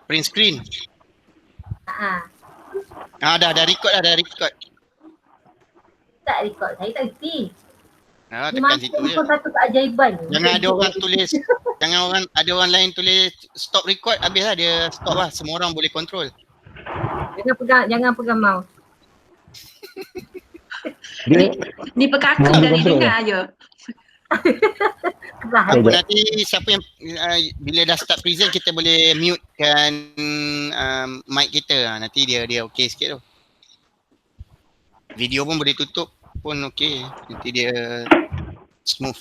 print screen. Dah record dah, dah record. Tak record, saya tak reti. Tekan situ je. Satu keajaiban. Jangan ada orang tulis, ada orang lain tulis stop record, habis lah dia stop lah. Semua orang boleh control. Jangan pegang mouse. Ni pekakak dari dengar je. Apa nanti siapa yang bila dah start present kita boleh mute kan mic kita. Nanti dia okey sikit tu. Video pun boleh tutup pun okey. Nanti dia smooth.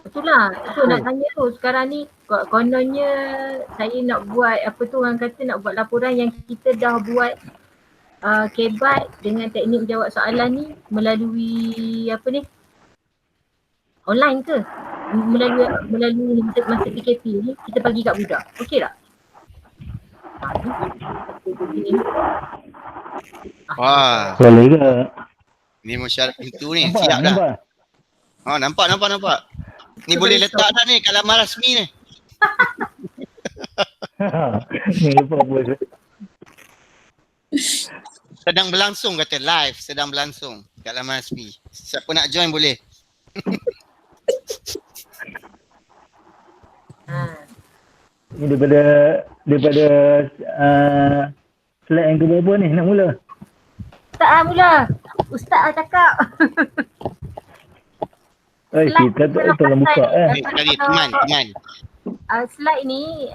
Itulah, itu nak tanya tu. Sekarang ni kononnya saya nak buat apa tu orang kata nak buat laporan yang kita dah buat kebat dengan teknik jawab soalan ni melalui apa ni? Online ke? Melalui masa PKP ni kita bagi kat budak. Okey tak? Wah. Boleh ke? Ni mesyuarat pintu ni. Siap dah. Nampak. Ni boleh letak dah ni kat laman rasmi ni. Ni apa bos? Sedang berlangsung kata live, sedang berlangsung kat laman rasmi. Siapa nak join boleh. Ni daripada slide yang keberapa ni nak mula? Tak lah mula. Ustaz lah cakap. Kita tolong buka Sekali teman. Slide ni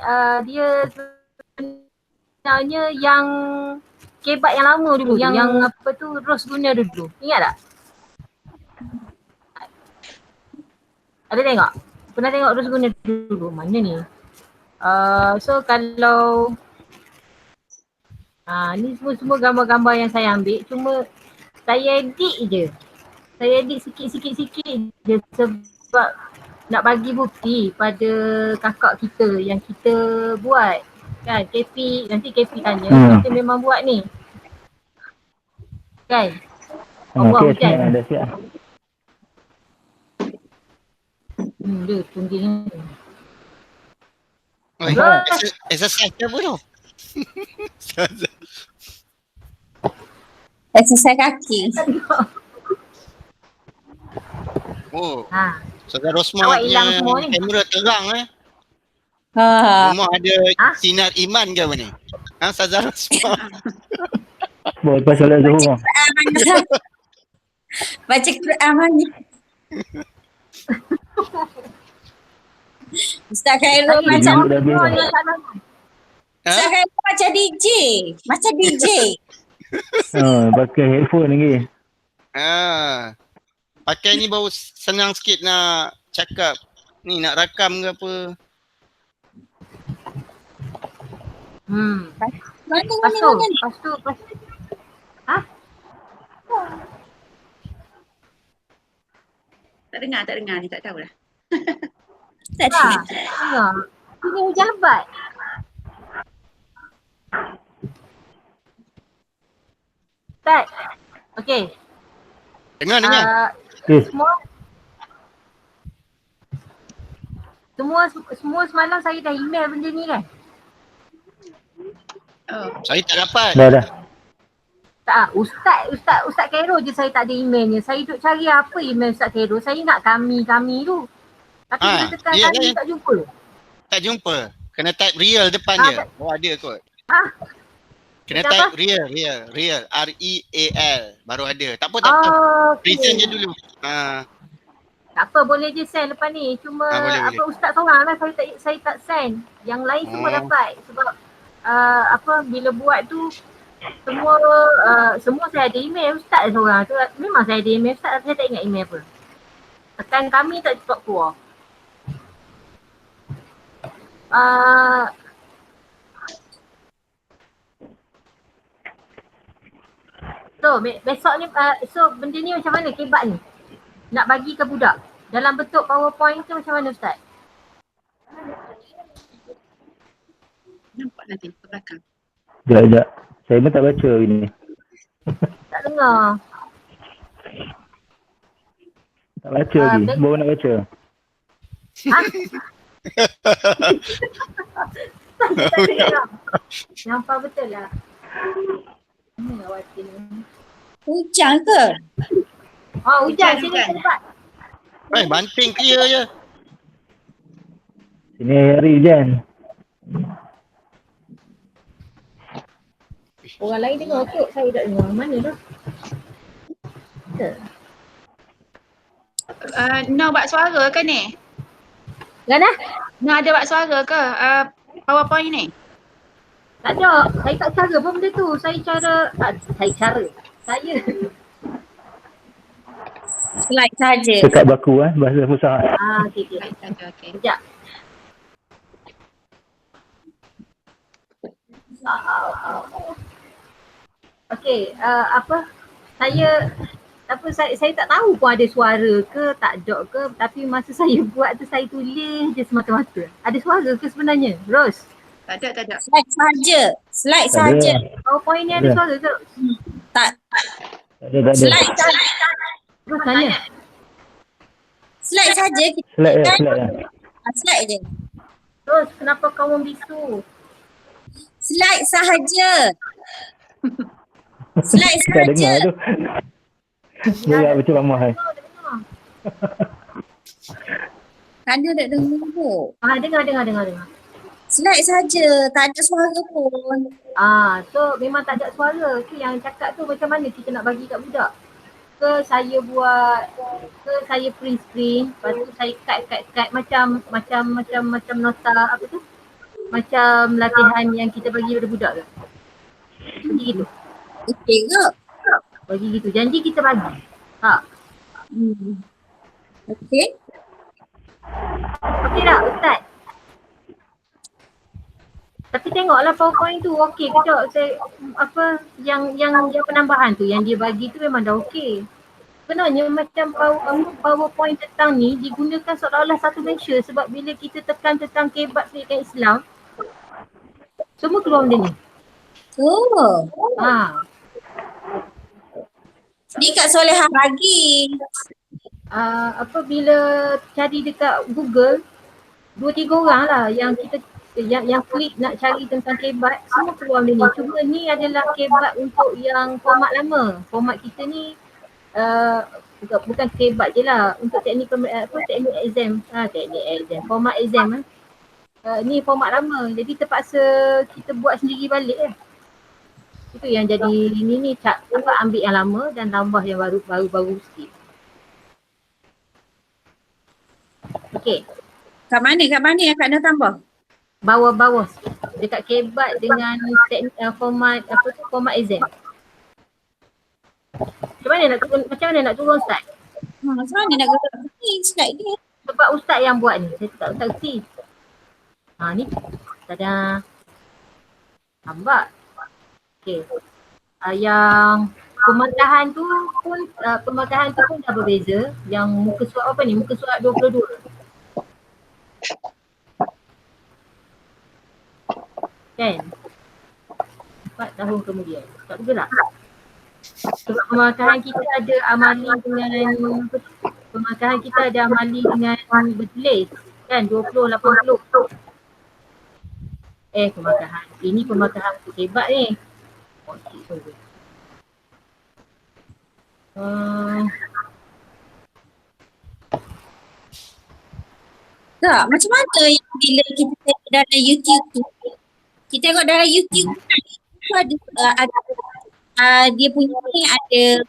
dia sebenarnya yang kebat yang lama dulu, yang apa tu Ros guna dulu. Ingat tak? Ada tengok? Pernah tengok Ros guna dulu? Mana ni? So kalau ni semua gambar-gambar yang saya ambil, cuma saya edit je. Saya edit sikit-sikit je sebab nak bagi bukti pada kakak kita yang kita buat. Kan KP, nanti KP tanya kita memang buat ni. Kan? Okey, dah siap. Dia tinggi ni. Exercise ke apa tu? Exercise kaki. Oh. Saudara Rosmah punya kamera terang Rumah ada sinar iman ke apa ni? Saudara Rosmah. Boleh pasal solat Zuhur. Baca Quran ni. Ustaz Khairul macam Ustaz Khairul macam DJ. Macam DJ. Pakai headphone lagi. Pakai ni baru senang sikit nak cakap. Ni nak rakam ke apa. Lepas tu. Tak dengar ni, tak tahulah. Tak dengar. Ini hujan lebat. Start. Okey. Dengar. Semua semalam saya dah email benda ni kan? Saya tak dapat. Dah. Tak, Ustaz Khairul je saya tak ada emailnya. Saya duk cari apa email Ustaz Khairul. Saya nak kami tu. Tapi bila tekan kami tak jumpa. Tak jumpa. Kena type real depan dia. Ada kot. Kena type real. REAL. Baru ada. Tak apa. Present je dulu. Tak apa, boleh je send lepas ni. Cuma boleh. Ustaz seorang lah saya tak send. Yang lain semua dapat. Sebab bila buat tu semua saya ada email Ustaz seorang tu. Memang saya ada email Ustaz, saya tak ingat email apa. Tekan kami tak cepat keluar. So besok ni so benda ni macam mana kebat ni? Nak bagi ke budak dalam bentuk PowerPoint tu macam mana Ustaz? Nampak nanti ke belakang. Sekejap. Saya pun tak baca hari ni. Tak dengar. Tak baca lagi. Baru nak baca. Tak dengar lah. Nampak betul lah. Mana awak ni? Hujan ke? Oh, hujan. Sini Hujan. tempat. Banting clear je. Sini hari hujan. Orang lain dengar kot. Saya tak dengar. Mana tu? No buat suara ke ni? Gana? No ada buat suara ke PowerPoint ni? Tak ada. Saya tak cara pun benda tu. Saya cara. Saya. Slide saja. Cakap baku bahasa Fusha. Okey. Baik saja, okey. Sekejap. Okey, saya tak tahu pun ada suara ke tak ada ke, tapi masa saya buat tu saya tulis je semata-mata. Ada suara ke sebenarnya? Ros, Tak ada. Slide saja. Slide Tak ada. saja. PowerPoint ni ada Ada. suara ke? Tak. Tak ada. Slide saja. Ros tanya. Slide saja. Slide lah. Slide je. Ros, kenapa kau membisu? Slide sahaja. Slide Tak dengar sahaja. tu. Dia macam ramah hai. Dengar. Tanda tak dengar pun. Dengar. Slide saja. Tak ada suara pun. So memang tak ada suara. Tu yang cakap tu macam mana kita nak bagi kat budak? Ke saya buat, ke saya print screen, lepas tu saya cut macam nota apa tu? Macam latihan yang kita bagi pada budak ke? Bagi gitu. Okey ke? Bagi gitu. Janji kita bagi. Okey. Okey tak Ustaz? Tapi tengoklah PowerPoint tu okey ke tak? Saya yang penambahan tu yang dia bagi tu memang dah okey. Sebenarnya macam PowerPoint tentang ni digunakan seolah-olah satu Malaysia sebab bila kita tekan tentang kebat pendidikan Islam semua keluar benda ni. Oh. Ni Kak Solehah bagi. Bila cari dekat Google 2-3 orang lah yang kita yang klik nak cari tentang kebat semua keluar benda ni. Cuma ni adalah kebat untuk yang format lama. Format kita ni bukan kebat je lah untuk teknik exam. Teknik exam. Format exam ni format lama. Jadi terpaksa kita buat sendiri balik lah. Itu yang jadi ni ambil yang lama dan tambah yang baru sikit. Okey. Kat mana yang Kak nak tambah? Bawah sikit. Dekat kebat dengan format exam. Macam mana nak turun Ustaz? Macam mana nak gerak ni slide dia? Sebab Ustaz yang buat ni. Saya tak kerti. Ni. Tada. Nampak? Okey. Yang pematahan tu pun dah berbeza. Yang muka surat apa ni? Muka surat 22. Kan? 4 tahun kemudian. Tak bergerak. Sebab pematahan kita ada amali dengan pematahan kita ada amali dengan bertulis. Kan 20-80. Pematahan. Ini pematahan untuk hebat ni. Okey, tunggu. Tak, macam mana yang bila kita tengok dalam YouTube tu, kita tengok dalam YouTube tu ada dia punya ni ada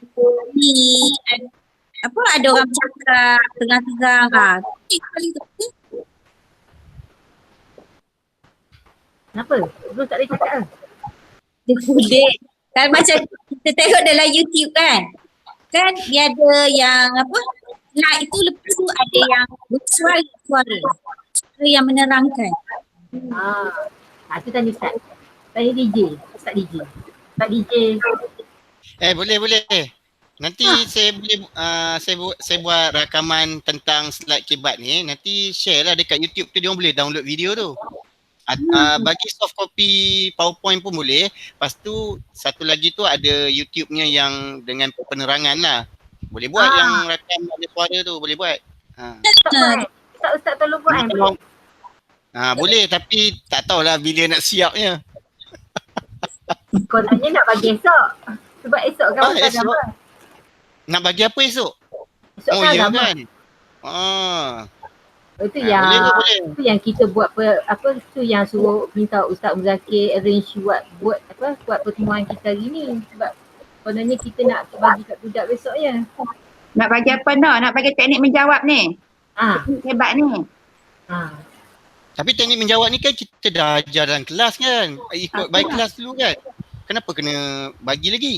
ada orang cakap tegang-tegang kali tu Kenapa? Belum tak boleh cakap ke? dia kulit kan macam kita tengok dalam YouTube kan dia ada yang like tu lepas tu ada yang bersuara yang menerangkan. Tu tanya Ustaz. Tanya DJ. Ustaz DJ. Ustaz DJ. Boleh. Nanti saya buat rakaman tentang slide kebat ni. Nanti share lah dekat YouTube tu, dia orang boleh download video tu. Bagi soft copy PowerPoint pun boleh. Lepas tu satu lagi tu ada YouTube-nya yang dengan penerangan lah. Boleh buat yang rakam ada suara tu, boleh buat. Ustaz tolong buat Boleh tapi tak tahulah bila nak siapnya. Kononnya nak bagi esok. Sebab esok kan bukan Esok? agama. Nak bagi apa esok? Esok kan Ya agama. kan? Itu Boleh yang ke boleh? itu yang kita buat tu yang suruh minta Ustaz Muzakir arrange buat pertemuan kita hari ni. Sebab kononnya kita nak bagi kat budak besok ya. Nak bagi apa no? Nak bagi teknik menjawab ni. Hebat ni. Tapi teknik menjawab ni kan kita dah ajar dalam kelas kan? Ikut by kelas dulu kan? Kenapa kena bagi lagi?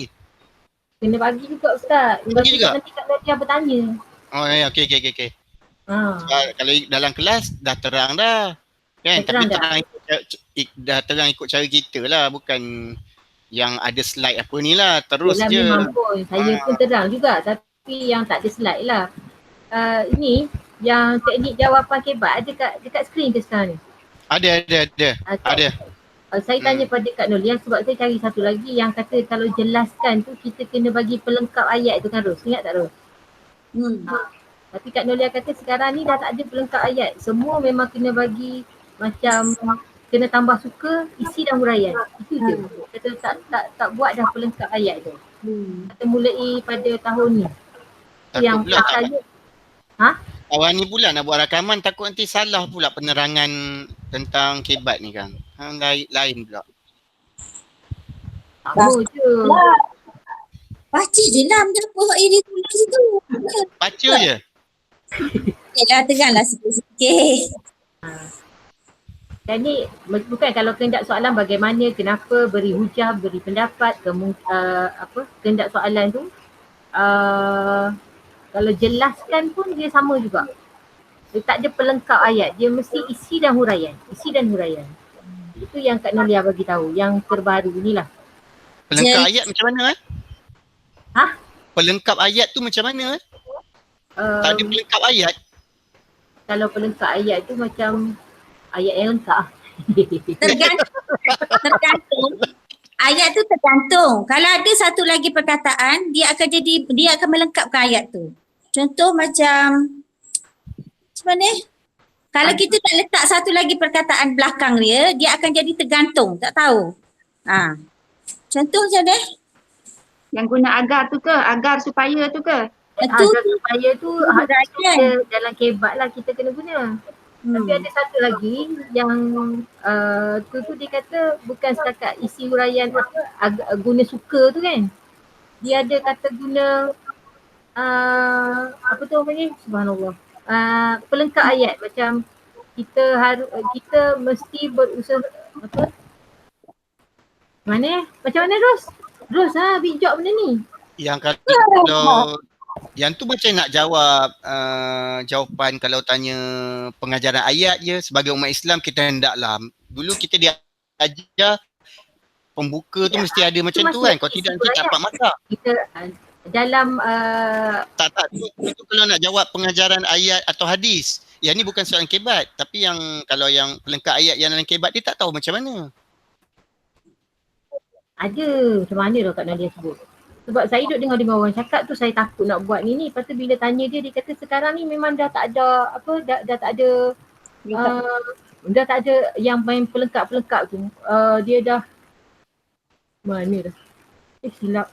Kena bagi juga Ustaz. Bagi juga? Nanti Kak Nadia bertanya. Okey. Kalau dalam kelas dah terang dah. Kan? Dah terang Tapi dah terang ikut cara kita lah. Bukan yang ada slide apa ni lah. Terus Yelah, je. memang pun. Saya pun terang juga. Tapi yang tak ada slide lah. Ini yang teknik jawapan kebat ada dekat skrin ke sekarang ni? Ada. Saya tanya pada Kak Nolia sebab saya cari satu lagi yang kata kalau jelaskan tu kita kena bagi pelengkap ayat tu kan Ros. Ingat tak Ros? Tapi Kak Nolia kata sekarang ni dah tak ada pelengkap ayat. Semua memang kena bagi macam kena tambah suka, isi dan huraian. Itu je. Kata tak buat dah pelengkap ayat tu. Kata mulai pada tahun ni. Yang pasalnya Awal ni pula nak buat rakaman takut nanti salah pula penerangan tentang kebat ni kan. Lain pula. Sama je. Baca je lah apa yang dia tulis tu. Baca je. Yalah teranglah sikit-sikit. Dan ni bukan kalau kehendak soalan bagaimana, kenapa, beri hujah, beri pendapat, kehendak soalan tu kalau jelaskan pun dia sama juga. Dia tak ada pelengkap ayat, dia mesti isi dan huraian. Itu yang Kak Nolia bagi tahu, yang terbaru ni lah. Pelengkap ayat macam mana Hah? Pelengkap ayat tu macam mana tak ada pelengkap ayat. Kalau pelengkap ayat tu macam ayat yang lengkap. Tergantung. Ayat tu tergantung. Kalau ada satu lagi perkataan, dia akan melengkapkan ayat tu. Contoh macam mana? Kalau kita tak letak satu lagi perkataan belakang dia akan jadi tergantung, tak tahu. Contoh macam mana? Yang guna agar tu ke? Agar supaya tu ke? Agar supaya tu dalam kebat lah kita kena guna. Tapi ada satu lagi yang tu dia kata bukan setakat isi huraian guna suka tu kan. Dia ada kata guna apa tu panggil? Subhanallah. Pelengkap ayat macam kita mesti berusaha apa? Macam mana Ros? Ros bijak benda ni. Yang kalau yang tu macam nak jawab jawapan kalau tanya pengajaran ayat je. Sebagai umat Islam kita hendaklah dulu kita diajar pembuka tu mesti ada macam tu kan. Kalau tidak nanti tak dapat markah. Kita dalam tak itu kalau nak jawab pengajaran ayat atau hadis. Yang ni bukan soalan kebat, tapi yang kalau yang pelengkap ayat yang dalam kebat dia tak tahu macam mana. Ada macam mana dah Kak Nadia sebut. Sebab saya duduk dengar orang cakap tu saya takut nak buat ni. Lepas tu bila tanya dia kata sekarang ni memang dah tak ada dah tak ada dah tak ada yang main pelengkap-pelengkap tu. Dia dah mana dah. Silap.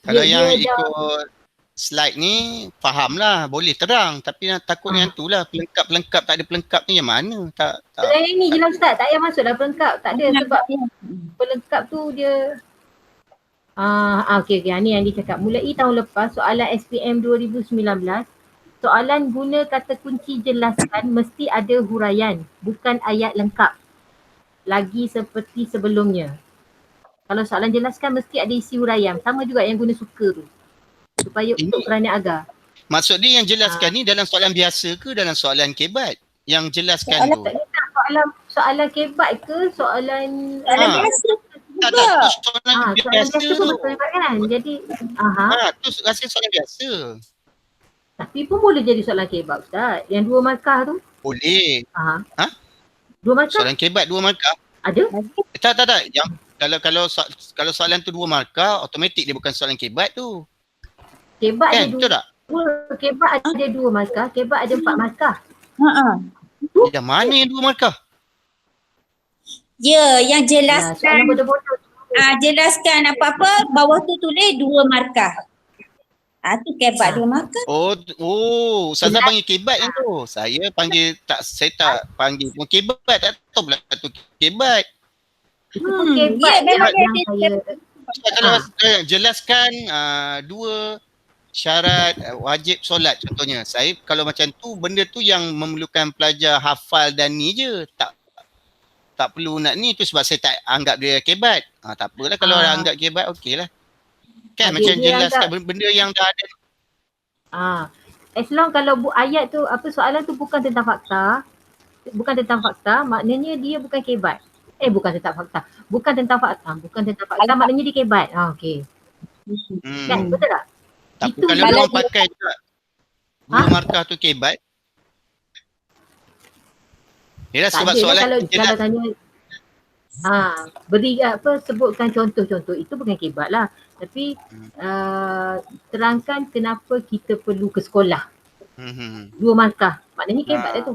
Kalau yang ikut slide ni fahamlah, boleh terang. Tapi yang takut yang tu lah pelengkap-pelengkap tak ada pelengkap ni yang mana? Tak. Ni jelas Ustaz, tak payah masuk dah pelengkap. Tak ada sebab pelengkap tu dia okey ni yang dia cakap. Mulai tahun lepas soalan SPM 2019, soalan guna kata kunci jelaskan mesti ada huraian, bukan ayat lengkap. Lagi seperti sebelumnya. Kalau soalan jelaskan mesti ada isi huraian. Sama juga yang guna suka tu. Supaya untuk kerana agar. Maksud dia yang jelaskan ni dalam soalan biasa ke dalam soalan kebat? Yang jelaskan tu. Soalan kebat ke soalan biasa? Tak, soalan biasa tu. Kan? Jadi tu rasa soalan biasa. Tapi pun boleh jadi soalan kebat Ustaz. Yang 2 markah tu. Boleh. 2 markah? Soalan kebat 2 markah? Ada? Tak. Yang kalau soalan tu 2 markah, automatik dia bukan soalan kebat tu. Kebat kan, ada 2. Betul tak? Kebat ada 2 markah, kebat ada 4 markah. Yang mana yang 2 markah? Ya, yang Soalan jelaskan bodoh-bodoh. jelaskan apa-apa bawah tu tulis 2 markah. Tu kebat 2 markah. Ustazah panggil kebat yang tu. Saya tak panggil pun kebat, tak tahu pula tu kebat. Itu pun kebat memang yang dia saya Kalau jelaskan 2 syarat wajib solat contohnya. Saya kalau macam tu, benda tu yang memerlukan pelajar hafal dan ni je. Tak perlu nak ni tu sebab saya tak anggap dia kebat. Tak apalah kalau anggap kebat, okey lah. Kan macam dia jelaskan anggap, benda yang dah ada. as long kalau ayat tu, soalan tu bukan tentang fakta, maknanya dia bukan kebat. Bukan tentang fakta. Bukan tentang fakta, maknanya dia kebat. Okey. Kan, betul tak? Tak Itu kalau dia orang pakai juga 2 markah tu kebat. Yalah Tak sebab ada soalan lah jelas. kalau tanya beri sebutkan contoh-contoh, itu bukan kebat lah. Tapi terangkan kenapa kita perlu ke sekolah. 2 markah, maknanya kebat lah tu.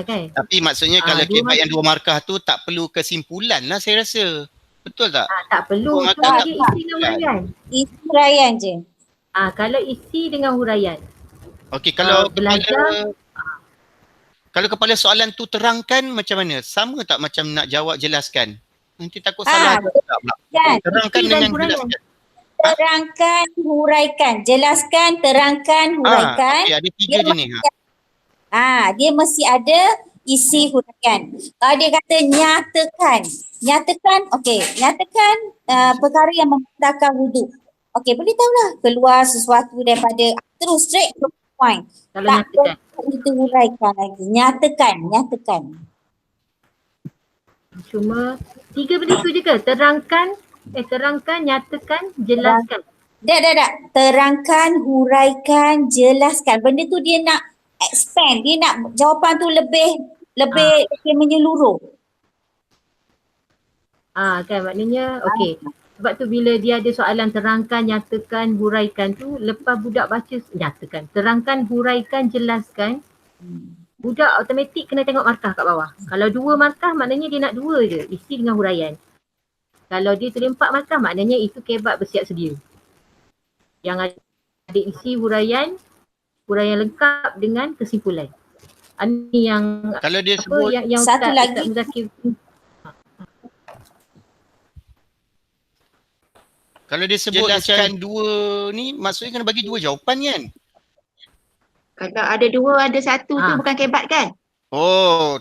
Kan? Tapi maksudnya kalau kebat yang 2 markah tu tak perlu kesimpulan lah saya rasa. Betul tak? Tak perlu, tu dia isi dengan huraian. Isi huraian je. Kalau isi dengan huraian. Okey, kalau belajar kalau kepala soalan tu terangkan macam mana? Sama tak macam nak jawab jelaskan? Nanti takut salah. Kan? Terangkan isi dan dengan huraian. jelaskan. Terangkan, huraikan. Jelaskan, terangkan, huraikan. Okey, ada 3 je ni. Dia mesti ada isi huraian. Kalau dia kata nyatakan, okey, nyatakan perkara yang membatalkan wuduk. Okey, boleh tahulah keluar sesuatu daripada terus straight to the point. Kalau nyatakan. Kita huraikan lagi. Nyatakan. Cuma 3 benda tu je ke? Terangkan, nyatakan, jelaskan. Dah. Terangkan, huraikan, jelaskan. Benda tu dia nak expand. Dia nak jawapan tu lebih menyeluruh. Kan maknanya okey. Sebab tu bila dia ada soalan terangkan, nyatakan, huraikan tu, lepas budak baca nyatakan, terangkan, huraikan, jelaskan, budak automatik kena tengok markah kat bawah. Kalau 2 markah maknanya dia nak 2 je, isi dengan huraian. Kalau dia tulis 4 markah maknanya itu kebat bersiap sedia. Yang ada isi huraian lengkap dengan kesimpulan. Ini yang kalau dia sebut yang satu Ustaz lagi Muzakir. Kalau dia sebut jelaskan 2 ni, maksudnya kena bagi 2 jawapan kan? Kalau ada 2, ada 1 tu bukan kebat kan?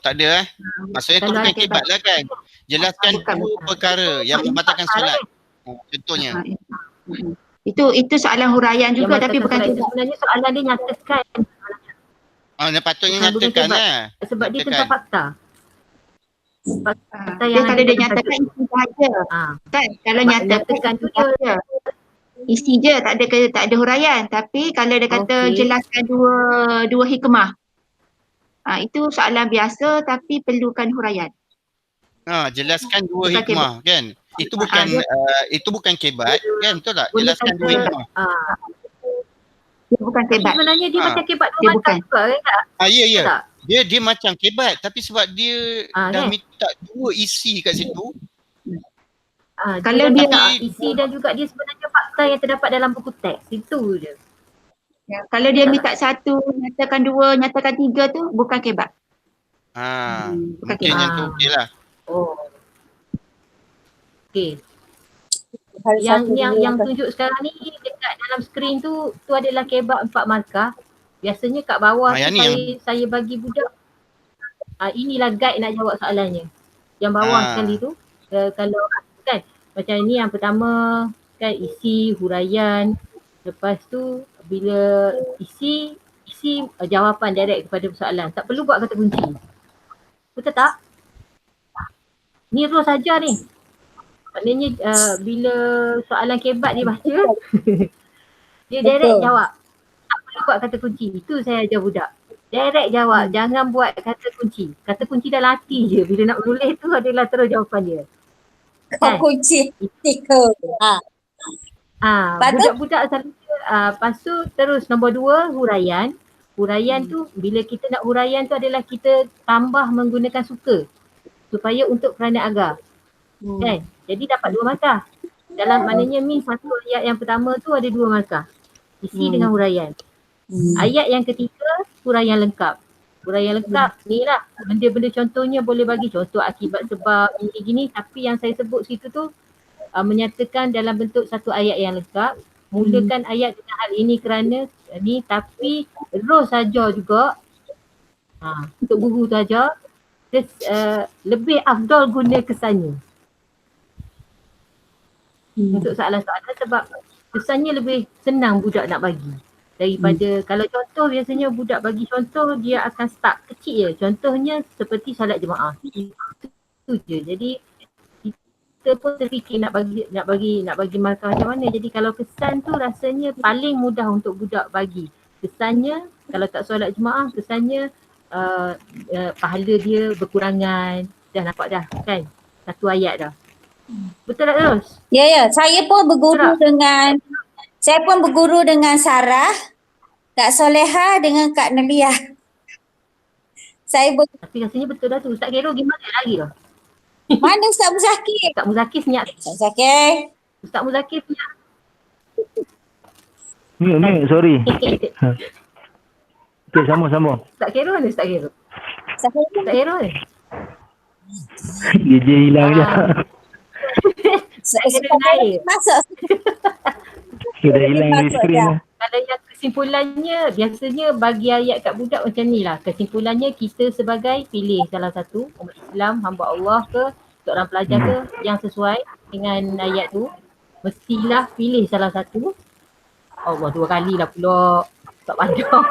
Tak ada Maksudnya tu bukan kebat lah kan? Jelaskan Bukan. 2 perkara yang membatalkan solat. Contohnya. Itu soalan huraian juga tapi bukan kebat. Sebenarnya soalan dia nyatakan. Patutnya nyatakan lah. Sebab dia tentang fakta. Dia kalau dia nyatakan isi sahaja. Kan? Kalau nyatakan tu dia isi je, tak ada huraian. Tapi kalau dia kata jelaskan dua hikmah. Itu soalan biasa tapi perlukan huraian. Jelaskan 2 hikmah kan? Itu bukan kebat kan? Betul tak? Jelaskan 2 hikmah. Dia bukan kebat. Sebenarnya dia macam kebat 2 Dia markah bukan. juga kan? Ya. Dia macam kebat tapi sebab dia dah kan? minta 2 isi kat situ. Kalau dia isi dan juga dia sebenarnya fakta yang terdapat dalam buku teks. Itu je. Kalau dia minta 1, nyatakan 2, nyatakan 3 tu bukan kebat. Mungkin yang tu okey lah. Okey. Yang tunjuk sekarang ni dekat dalam skrin tu adalah kebat 4 markah. Biasanya kat bawah tu saya bagi budak. Inilah guide nak jawab soalannya. Yang bawah sekali tu kalau kan macam ni yang pertama kan isi huraian. Lepas tu bila isi jawapan direct kepada persoalan. Tak perlu buat kata kunci. Betul tak? Ni rule saja ni. Maknanya bila soalan kebat dia baca dia direct jawab. Tak perlu buat kata kunci. Itu saya ajar budak. Direct jawab. Jangan buat kata kunci. Kata kunci dah latih je. Bila nak menulis tu adalah terus jawapan dia. Kau kunci. Budak-budak selalu lepas tu terus nombor 2 huraian. Huraian tu, bila kita nak huraian tu adalah kita tambah menggunakan suka supaya untuk kerana agar. Kan? Jadi dapat 2 markah. Dalam maknanya satu ayat yang pertama tu ada 2 markah. Isi dengan huraian. Ayat yang ketiga, huraian lengkap. Huraian lengkap ni lah benda-benda contohnya boleh bagi contoh akibat sebab gini-gini, tapi yang saya sebut situ tu menyatakan dalam bentuk satu ayat yang lengkap. Mulakan ayat dengan hal ini kerana ni, tapi terus saja juga untuk guru saja lebih afdal guna kesannya. Untuk soalan-soalan sebab kesannya lebih senang budak nak bagi daripada kalau contoh biasanya budak bagi contoh dia akan start kecil je. Contohnya seperti solat jemaah. Itu je. Jadi kita pun terfikir nak bagi markah macam mana. Jadi kalau kesan tu rasanya paling mudah untuk budak bagi. Kesannya kalau tak solat jemaah, kesannya pahala dia berkurangan. Dah nampak dah kan? Satu ayat dah. Betul tak terus? Ya. Saya pun berguru dengan Sarah, Kak Soleha dengan Kak Naliah. Tapi rasanya betul dah tu. Ustaz Khairul gimana lagi tu? Mana Ustaz Muzakir? Ustaz Muzakir senyap. Ustaz Muzakir senyap. Mute, sorry. Okay, sama. Ustaz Khairul mana Ustaz Khairul? Ustaz Khairul. Dia je hilang je. Masuk. Sudah hilang dari skrin. Kalau yang kesimpulannya biasanya bagi ayat kat budak macam ni lah. Kesimpulannya kita sebagai pilih salah satu umat Islam, hamba Allah ke, seorang pelajar ke yang sesuai dengan ayat tu. Mestilah pilih salah satu. Allah 2 kali lah pula. Tak panjang.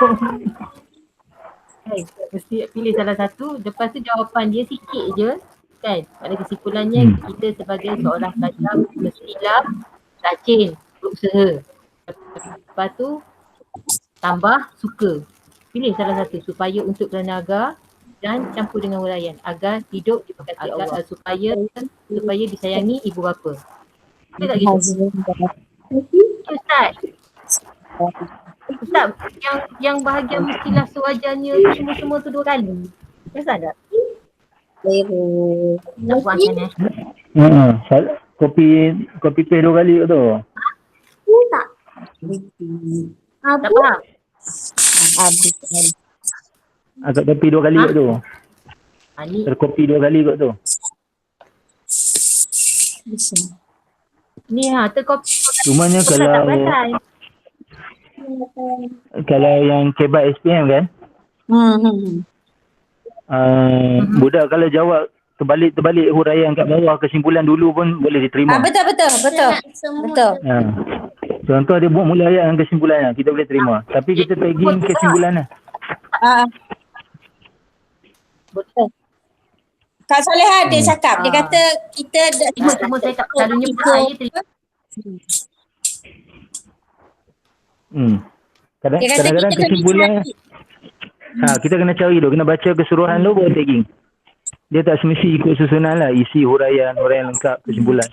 Mesti pilih salah satu. Lepas tu jawapan dia sikit je. Kan? Pada kesimpulannya kita sebagai seorang pelajar mestilah rajin, berusaha. Lepas tu tambah suka. Pilih salah satu supaya untuk kerana agar dan campur dengan huraian agar hidup diberkati Allah, supaya disayangi ibu bapa. Betul tak gitu? Ustaz. Ustaz, yang bahagian mestilah sewajarnya semua tu 2 kali. Perasan tak? Tak buat sana. Kopi paste 2 kali tu. Tak. Tak faham? Agak kopi 2 kali tu. Terkopi 2 kali kot tu. Ni terkopi. Cumanya kalau yang kebat SPM kan, budak kalau jawab terbalik huraian kat bawah kesimpulan dulu pun boleh diterima. Betul. Contoh dia buat mula ayat dengan kesimpulannya, kita boleh terima. Tapi kita tagging kesimpulannya. Betul. Kak Soleha dia cakap, dia kata kita Cuma saya tak selalunya saya terima. Kadang-kadang kesimpulan kita kena cari dulu, kena baca keseluruhan dulu baru tagging. Dia tak semesti ikut susunan lah, isi huraian lengkap, kesimpulan.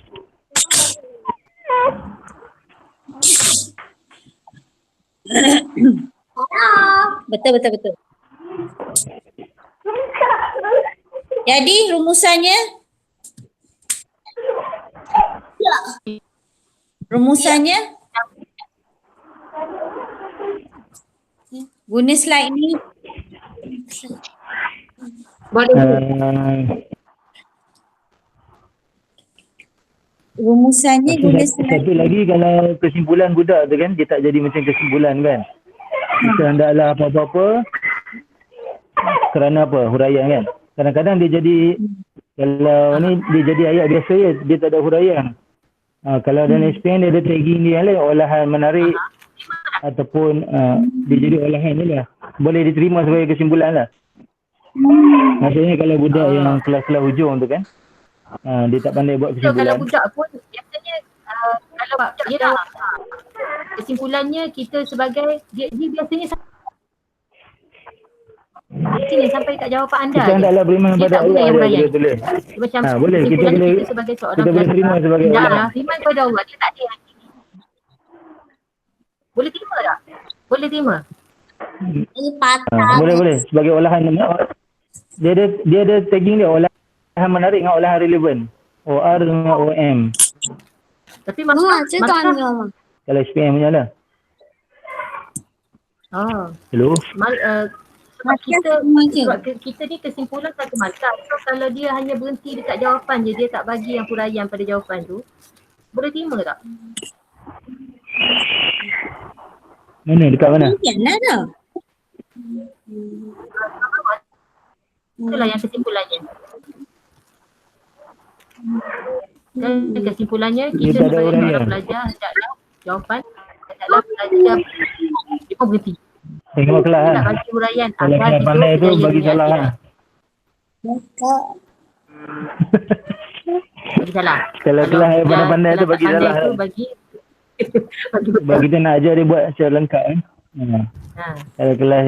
Betul. Jadi rumusannya guna slide ni. Rumusannya guna slide. Satu lagi kalau kesimpulan budak tu kan, dia tak jadi macam kesimpulan kan. Kita hendaklah apa-apa kerana apa? Huraian kan. Kadang-kadang dia jadi, kalau ni dia jadi ayat biasa je, dia tak ada huraian. Kalau dalam SPM dia ada tagging dia lain, olahan menarik ataupun dia jadi olahan ni lah. Boleh diterima sebagai kesimpulan lah. Maksudnya kalau budak yang kelas-kelas hujung tu kan, dia tak pandai buat kesimpulan. Kalau budak pun biasanya kalau dia dah kesimpulannya kita sebagai dia biasanya sini sampai kat jawapan anda. Kita hendaklah beriman pada Allah je, boleh. Macam boleh kita sebagai seorang kita boleh terima sebagai Allah. Beriman kepada Allah, dia tak ada hati. Boleh terima tak? Boleh terima. Ini patah. Boleh. Sebagai olahan dia ada tagging dia, olahan menarik dengan olahan relevan. OR dengan OM. Tapi maksud Kalau SPM punya lah. Hello? Kita ni kesimpulan satu markah. So kalau dia hanya berhenti dekat jawapan je, dia tak bagi yang huraian pada jawapan tu, boleh terima tak? Mana? Dekat mana? Yalah dah. Itulah yang kesimpulannya. Dan kesimpulannya kita sebagai seorang pelajar hendaklah jawapan, hendaklah pelajar dia pun berhenti. Tengok kelas Nak bagi huraian kalau agar dia pandai tu bagi salah lah. Bagi salah. Kalau kelas yang pandai-pandai tu bagi salah lah. Bagi kita nak ajar dia buat secara lengkap kan. Kalau kelas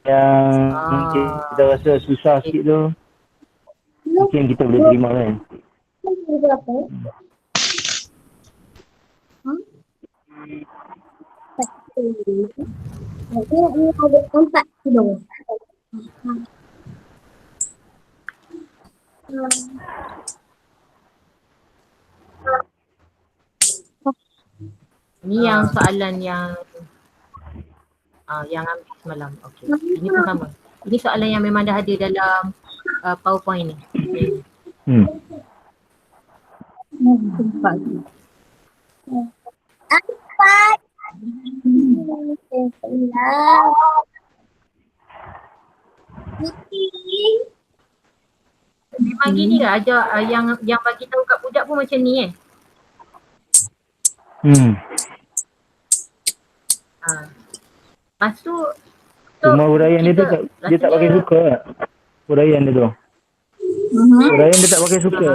yang kita rasa susah sikit tu, mungkin kita boleh terima kan. Ini yang soalan yang ambil semalam. Okey. Ini pun sama. Ini soalan yang memang dah ada dalam PowerPoint ni. Memang gini ke ajar yang bagi tahu kat budak pun macam ni Lepas tu cuma huraian dia tu dia tak pakai suka. Huraian dia tu. Huraian dia tak pakai suka.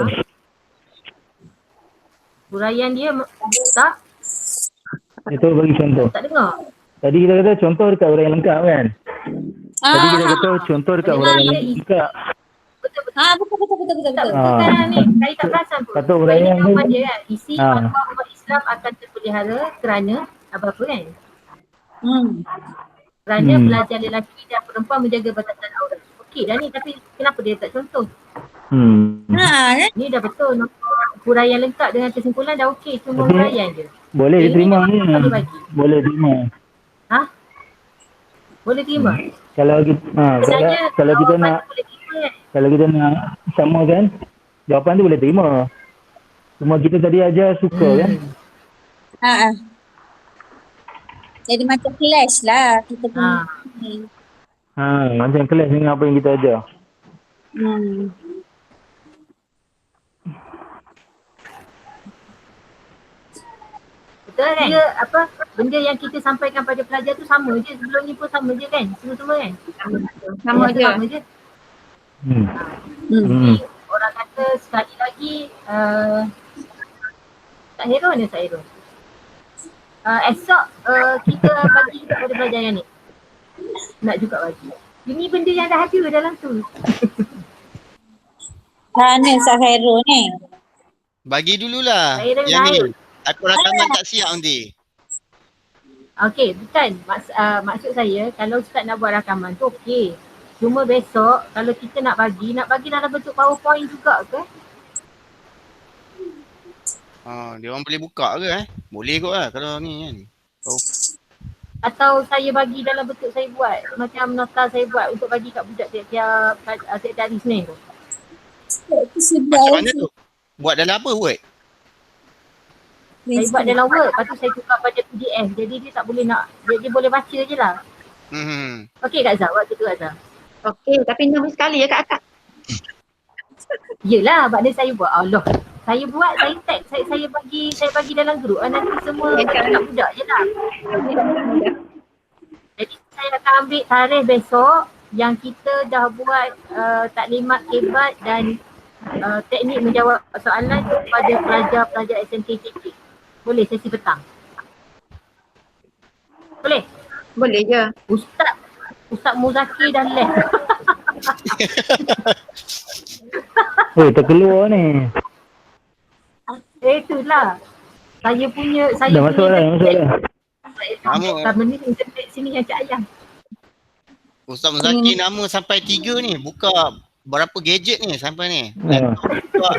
Huraian dia tak? Itu bagi contoh. Tak dengar. Tadi kita kata contoh dekat huraian lengkap kan? Tadi kita kata contoh dekat huraian lengkap. Betul. Sekarang ni saya tak perasan pun. Satu huraian tu dia kan. Isi fatwa umat Islam akan terpelihara kerana apa-apa kan? Kerana pelajar lelaki dan perempuan menjaga batasan aurat. Okey dah ni, tapi kenapa dia tak contoh? Ni dah betul. Huraian lengkap dengan kesimpulan dah okey, cuma huraian je. Boleh diterima ni. Boleh terima. Boleh terima? Kalau kita nak kalau kita nak sama kan, jawapan tu boleh terima. Cuma kita tadi ajar suka kan? Jadi macam kelas lah kita punya. Macam kelas dengan apa yang kita ajar. Betul kan? Dia benda yang kita sampaikan pada pelajar tu sama je, sebelum ni pun sama je kan? Semua kan? Sama je. Jadi orang kata sekali lagi tak hero ni tak hero. Esok kita bagi kepada pelajar yang ni. Nak juga bagi. Ini benda yang dah ada dalam tu. Mana Sahero ni? Bagi dululah. Yang ni. Aku rakaman tak siap nanti. Okey, bukan. Maksud saya kalau Ustaz nak buat rakaman tu okey. Cuma besok kalau kita nak bagi dalam bentuk PowerPoint juga ke? Dia orang boleh buka ke Boleh kot lah kalau ni kan. Atau saya bagi dalam bentuk saya buat macam nota saya buat untuk bagi kat budak tiap hari Isnin tu. Macam mana tu? Buat dalam apa Word? Saya buat dalam Word, lepas tu saya tukar pada PDF. Jadi dia tak boleh dia boleh baca je lah. Okey Kak Zah, buat tu Kak Zah. Okey, tapi nombor sekali ya Kak Akak. Yelah, maknanya saya buat. Allah. Saya buat, saya tag, saya bagi dalam grup. Nanti semua kat budak je lah. Jadi saya akan ambil tarikh besok yang kita dah buat taklimat kebat dan teknik menjawab soalan kepada pelajar-pelajar SMK. Boleh sesi petang? Boleh? Boleh je. Ustaz Muzaki dah left. Terkeluar ni. Itulah. Saya punya dah masuk dah. Sama ni internet sini yang Cik Ayah. Ustaz Muzaki nama sampai 3 ni. Buka berapa gadget ni sampai ni. Laptop buka,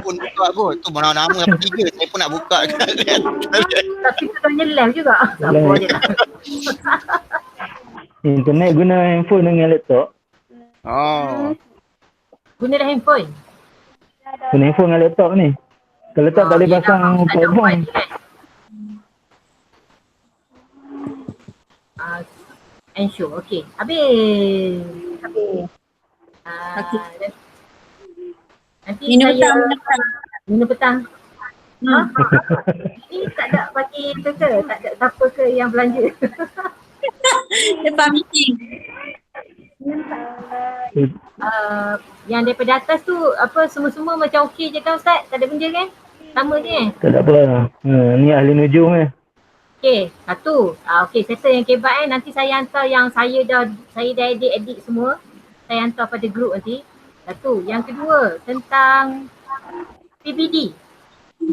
phone buka kot. Tu mana nama sampai 3. Saya pun nak buka. Tapi sebenarnya live juga. Apa je lah. Internet guna handphone dengan laptop. Oh. Guna dah handphone. Guna handphone dengan laptop ni. Kalau tak boleh pasang powerpoint. Ensure, okey. Habis. Okey. Nanti Minum saya petang. minum petang. Ini tak ada bagi tu ke? Tak ada siapa ke yang belanja? Lepas meeting. Yang daripada atas tu apa semua-semua macam okey je kan Ustaz? Tak ada benda kan? Sama je kan? Tak ada apa. Ni ahli nujum Okey, satu. Okey, settle yang kebat nanti saya hantar yang saya dah edit semua. Saya hantar pada grup nanti. Satu. Yang kedua tentang PBD.